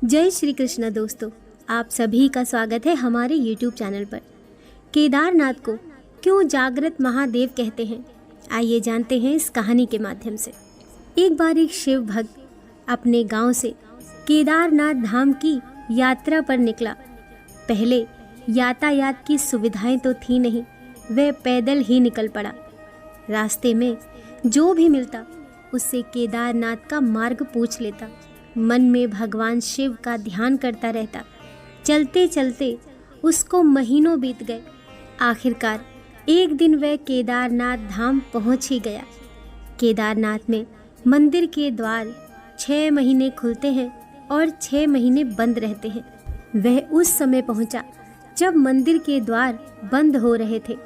जय श्री कृष्ण दोस्तों, आप सभी का स्वागत है हमारे YouTube चैनल पर। केदारनाथ को क्यों जागृत महादेव कहते हैं, आइए जानते हैं इस कहानी के माध्यम से। एक बार एक शिव भक्त अपने गांव से केदारनाथ धाम की यात्रा पर निकला। पहले यातायात की सुविधाएं तो थी नहीं, वह पैदल ही निकल पड़ा। रास्ते में जो भी मिलता उससे केदारनाथ का मार्ग पूछ लेता। मन में भगवान शिव का ध्यान करता रहता। चलते चलते उसको महीनों बीत गए। आखिरकार एक दिन वह केदारनाथ धाम पहुंच ही गया। केदारनाथ में मंदिर के द्वार 6 महीने खुलते हैं और 6 महीने बंद रहते हैं। वह उस समय पहुंचा जब मंदिर के द्वार बंद हो रहे थे।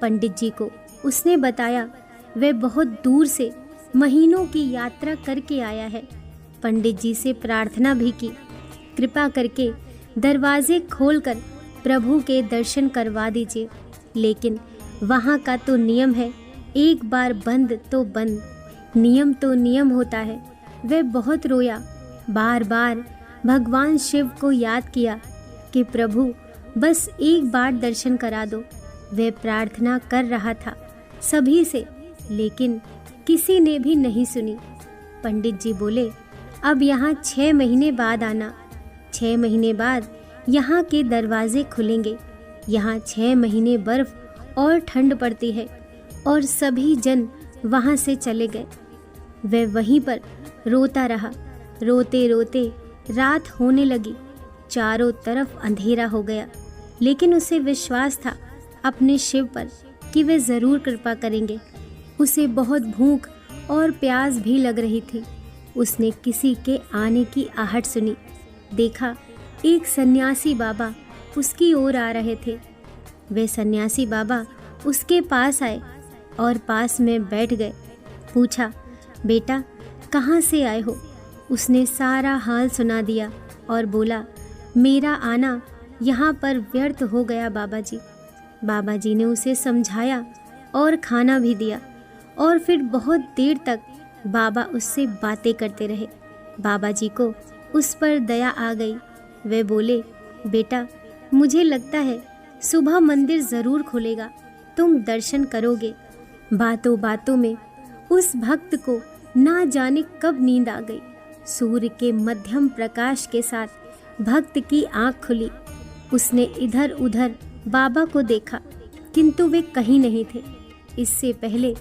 पंडित जी को उसने बताया वह बहुत दूर से महीनों की यात्रा करके आया है। पंडित जी से प्रार्थना भी की, कृपा करके दरवाजे खोलकर प्रभु के दर्शन करवा दीजिए। लेकिन वहाँ का तो नियम है, एक बार बंद तो बंद, नियम तो नियम होता है। वह बहुत रोया, बार बार भगवान शिव को याद किया कि प्रभु बस एक बार दर्शन करा दो। वह प्रार्थना कर रहा था सभी से, लेकिन किसी ने भी नहीं सुनी। पंडित जी बोले, अब यहाँ 6 महीने बाद आना। 6 महीने बाद यहाँ के दरवाजे खुलेंगे। यहाँ 6 महीने बर्फ और ठंड पड़ती है। और सभी जन वहाँ से चले गए। वह वहीं पर रोता रहा। रोते रोते रात होने लगी। चारों तरफ अंधेरा हो गया, लेकिन उसे विश्वास था अपने शिव पर कि वे ज़रूर कृपा करेंगे। उसे बहुत भूख और प्यास भी लग रही थी। उसने किसी के आने की आहट सुनी। देखा एक सन्यासी बाबा उसकी ओर आ रहे थे। वे सन्यासी बाबा उसके पास आए और पास में बैठ गए। पूछा, बेटा कहाँ से आए हो? उसने सारा हाल सुना दिया और बोला, मेरा आना यहाँ पर व्यर्थ हो गया बाबा जी। बाबा जी ने उसे समझाया और खाना भी दिया और फिर बहुत देर तक बाबा उससे बातें करते रहे। बाबा जी को उस पर दया आ गई। वे बोले, बेटा मुझे लगता है सुबह मंदिर ज़रूर खुलेगा, तुम दर्शन करोगे। बातों बातों में उस भक्त को ना जाने कब नींद आ गई। सूर्य के मध्यम प्रकाश के साथ भक्त की आंख खुली। उसने इधर उधर बाबा को देखा, किंतु वे कहीं नहीं थे। इससे पहले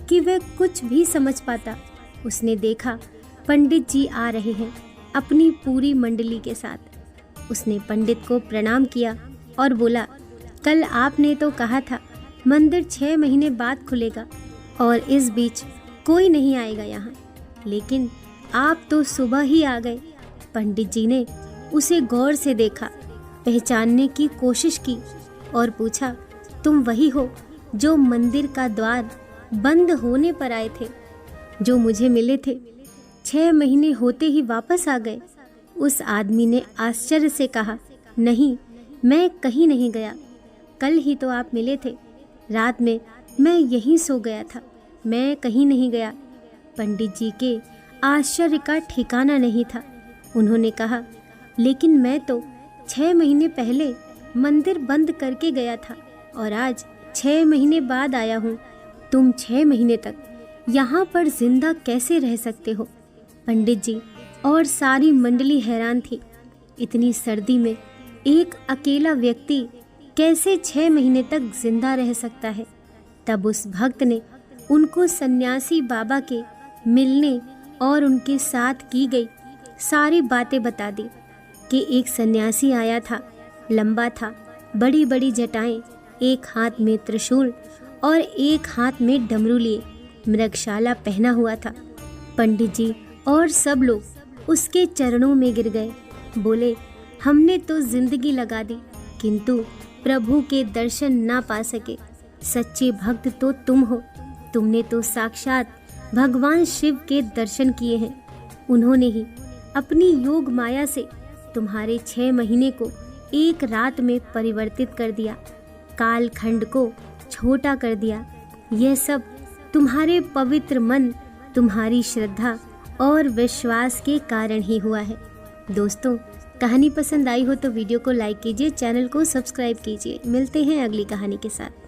कि वह कुछ भी समझ पाता, उसने देखा पंडित जी आ रहे हैं अपनी पूरी मंडली के साथ। उसने पंडित को प्रणाम किया और बोला, कल आपने तो कहा था मंदिर 6 महीने बाद खुलेगा और इस बीच कोई नहीं आएगा यहाँ, लेकिन आप तो सुबह ही आ गए। पंडित जी ने उसे गौर से देखा, पहचानने की कोशिश की और पूछा, तुम वही हो जो मंदिर का द्वार बंद होने पर आए थे, जो मुझे मिले थे? 6 महीने होते ही वापस आ गए। उस आदमी ने आश्चर्य से कहा, नहीं, मैं कहीं नहीं गया। कल ही तो आप मिले थे। रात में मैं यहीं सो गया था, मैं कहीं नहीं गया। पंडित जी के आश्चर्य का ठिकाना नहीं था। उन्होंने कहा, लेकिन मैं तो 6 महीने पहले मंदिर बंद करके गया था और आज 6 महीने बाद आया हूँ। तुम 6 महीने तक यहाँ पर जिंदा कैसे रह सकते हो? पंडित जी और सारी मंडली हैरान थी। इतनी सर्दी में एक अकेला व्यक्ति कैसे 6 महीने तक जिंदा रह सकता है? तब उस भक्त ने उनको सन्यासी बाबा के मिलने और उनके साथ की गई सारी बातें बता दी कि एक सन्यासी आया था, लंबा था, बड़ी बड़ी जटाएं, एक हाथ में त्रिशूल और एक हाथ में डमरू लिए, मृगशाला पहना हुआ था। पंडित जी और सब लोग उसके चरणों में गिर गए। बोले, हमने तो जिंदगी लगा दी, किंतु प्रभु के दर्शन ना पा सके। सच्चे भक्त तो तुम हो। तुमने तो साक्षात भगवान शिव के दर्शन किए हैं। उन्होंने ही अपनी योग माया से तुम्हारे 6 महीने को एक रात में परिवर्तित कर दिया, कालखंड को छोटा कर दिया। यह सब तुम्हारे पवित्र मन, तुम्हारी श्रद्धा और विश्वास के कारण ही हुआ है। दोस्तों, कहानी पसंद आई हो तो वीडियो को लाइक कीजिए, चैनल को सब्सक्राइब कीजिए। मिलते हैं अगली कहानी के साथ।